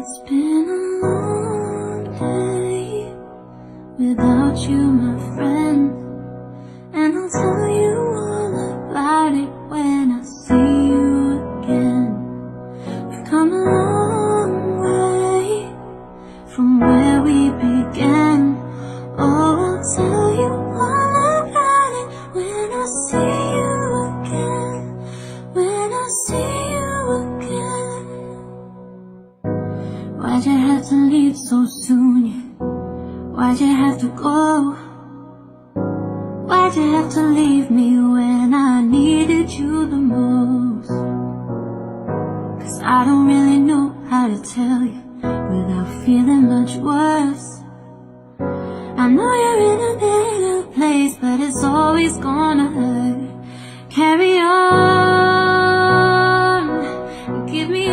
It's been a long day without you, my friend, and I'll tell you all about it when I see you again. We've come a long way from where we began. Oh, I'll tell you all about it when I see you again. When I see you again. Why'd you have to leave so soon? Why'd you have to go? Why'd you have to leave me when I needed you the most? 'Cause I don't really know how to tell you without feeling much worse. I know you're in a better place, but it's always gonna hurt. Carry on, give me